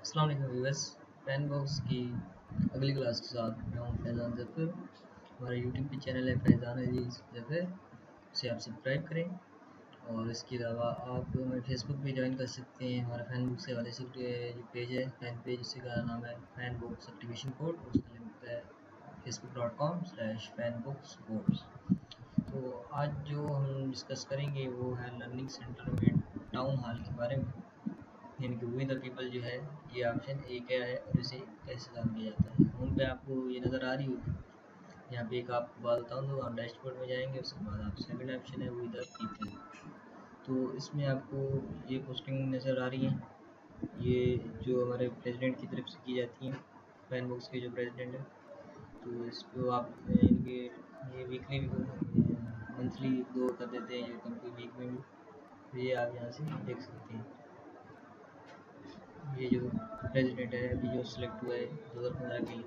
अस्सलाम वालेकुम viewers. Fan box की अगली क्लास के साथ मैं हूँ फैज़ान ज़फ़र। हमारा यूट्यूब पे चैनल है फैज़ान अजीज़ ज़फ़र, उसे आप सब्सक्राइब करें। और इसके अलावा आप हमारे फेसबुक पे ज्वाइन कर सकते हैं। हमारा फैन बॉक्स के हवाले से जो पेज है, फैन पेज, उसका नाम है फैन बॉक्स एक्टिवेशन कोड। उसका लिंक है facebook.com/fanboxcodes। तो आज जो हम डिस्कस करेंगे वो है लर्निंग सेंटर में टाउन हॉल के बारे में, यानी कि वी द पीपल जो है, ये ऑप्शन ए क्या है और इसे कैसे काम किया जाता है। होम पे आपको ये नज़र आ रही होगी। यहाँ पे एक आपको बात बताऊँ तो आप डैशबोर्ड में जाएंगे, उसके बाद आप सेकंड ऑप्शन है वी द पीपल। तो इसमें आपको ये पोस्टिंग नज़र आ रही है, ये जो हमारे प्रेसिडेंट की तरफ से की जाती हैं, फैन बॉक्स के जो प्रेसिडेंट है। तो इसको आप इनके ये वीकली मंथली दो कर देते हैं, ये कभी वीक में भी। तो ये आप यहाँ से देख सकते हैं, ये जो प्रेसिडेंट है अभी जो सिलेक्ट हुआ है 2015 के लिए,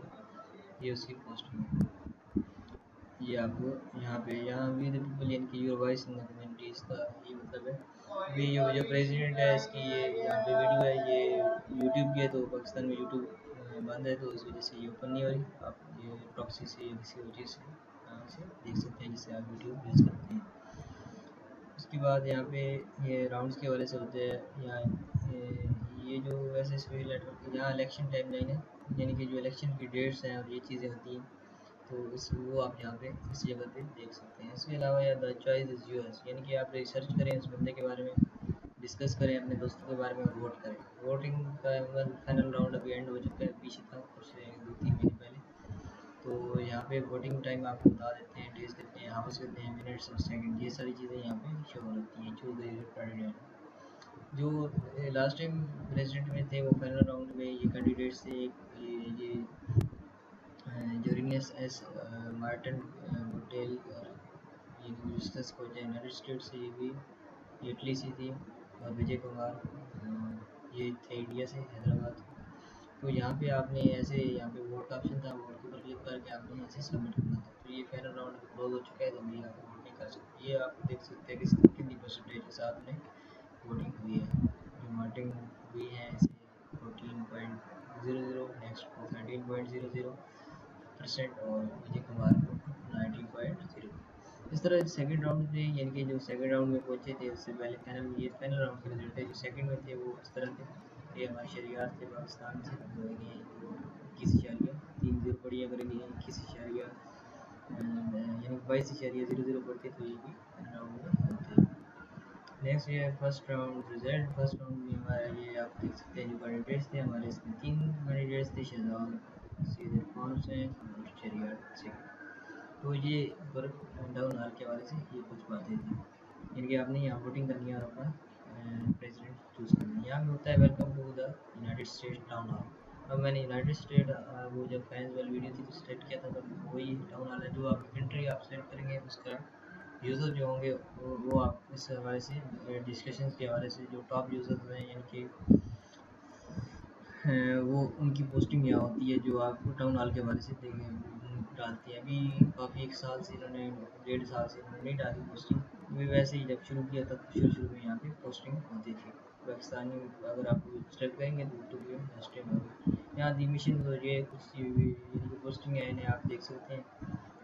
ये उसकी पोस्टिंग है। ये आपको यहाँ वी द पीपल यानी कि your voice in the community, इसका ये मतलब है भी ये जो प्रेसिडेंट है इसकी ये यहाँ पे वीडियो है, ये यूट्यूब की है। तो पाकिस्तान में यूट्यूब बंद है, तो इस वजह से ये ओपन नहीं हो रही। आप ये प्रॉक्सी से या किसी और चीज़ से यहाँ से देख सकते हैं, जिससे आप यूट्यूब यूज़ करते हैं। उसके बाद यहाँ पे ये राउंड्स के वाले से होते हैं। यहाँ ये जो वैसे सिविल नेटवर्क, यहाँ इलेक्शन टाइमलाइन है, यानी कि जो इलेक्शन की डेट्स हैं और ये चीज़ें होती हैं, तो इस वो आप यहाँ पे इस जगह पे देख सकते हैं। इसके अलावा या द चॉइस इज़ योर्स, यानी कि आप रिसर्च करें उस बंदे के बारे में, डिस्कस करें अपने दोस्तों के बारे में और वोट करें। वोटिंग का फाइनल राउंड अभी एंड हो चुका है, पीछे था कुछ 2-3 महीने पहले। तो यहाँ पे वोटिंग टाइम आपको बता देते हैं, डेज देते हैं, हाउस देते हैं, मिनट्स और सेकंड, ये सारी चीज़ें यहाँ पे शो होती हैं। चूज कैंडिडेट जो लास्ट टाइम प्रेसिडेंट में थे, वो फाइनल राउंड में ये कैंडिडेट्स थे। ये जोरिनियस एस मार्टिन बुटेल, और ये यूस्टस को यूनाइटेड स्टेट से, ये भी इटली से थी। और विजय कुमार ये थे इंडिया से, हैदराबाद। तो यहाँ पे आपने ऐसे, यहाँ पे वोट का ऑप्शन था, वोट के ऊपर क्लिक करके आपने ऐसे सबमिट करना था। तो ये फाइनल राउंड क्लोज हो चुका है, तो अभी आप वोट नहीं कर सकते। ये आप देख सकते हैं कि कितनी परसेंटेज के साथ में वोटिंग हुई है। जो वोटिंग हुई है इसे 14.00, नेक्स्ट को 13.00% और विजय कुमार को 19.0। इस तरह सेकंड राउंड में, यानी कि जो सेकंड राउंड में पहुंचे थे, उससे पहले फाइनल, ये फाइनल राउंड के रिजल्ट है। जो सेकंड में थे वो इस तरह थे, ये हमारे शहरियार थे पाकिस्तान से, जो 21.30 बढ़िया करेंगे, 21 यानी 22.00 पढ़ते, तो ये भी राउंड में होते हैं। नेक्स्ट ये first round result. First round में हमारा ये आप देख सकते हैं, जो कैंडिडेट्स थे हमारे, इसमें 3 कैंडिडेट्स थे, शहजाद सीधे कौन से और शहरियार से। तो ये ऊपर डाउन हाल के हवाले से ये कुछ बातें थी, इनके आपने यहाँ वोटिंग करनी है और अपना प्रेसिडेंट चूज़ करना है। यहाँ पे होता है welcome to the United State Town Hall. अब मैंने यूनाइटेड स्टेट वो जब फैंस वाली वीडियो थी तो सेलेक्ट किया था, तब वही टाउन हॉल है। जो आप कंट्री आप सेलेक्ट करेंगे, उसका यूज़र जो होंगे वो आप इस हवाले से डिस्कशन के हवाले से, जो टॉप यूज़र हैं, यानी कि वो उनकी पोस्टिंग यहाँ होती है, जो आप टाउन हॉल के हवाले से डालते हैं। अभी काफ़ी 1 साल से इन्होंने, 1.5 साल से इन्होंने नहीं डाली पोस्टिंग। अभी वैसे ही जब शुरू किया तब शुरू में यहाँ पे पोस्टिंग होती थी पाकिस्तानी। अगर आप सेलेक्ट करेंगे तो भी नेक्स्ट टाइम होगी। यहाँ दी मिशन तो ये कुछ इनकी पोस्टिंग है, इन्हें आप देख सकते हैं।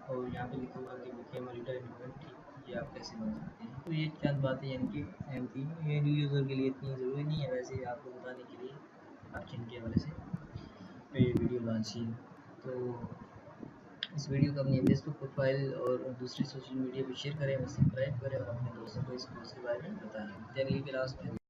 और यहाँ पे लिखा हुआ कि became a leader in community, ये आप कैसे बन सकते हैं। तो ये चंद बातें यानी कि अहम थी, ये न्यू यूज़र के लिए इतनी ज़रूरी नहीं है, वैसे ही आपको बताने के लिए ऑप्शन के हवाले से मैं ये वीडियो लॉन्च की। तो इस वीडियो को अपनी फेसबुक प्रोफाइल और दूसरी सोशल मीडिया पर शेयर करें और सब्सक्राइब करें और अपने दोस्तों को इस कोर्स के बारे में बताएं। अगली क्लास में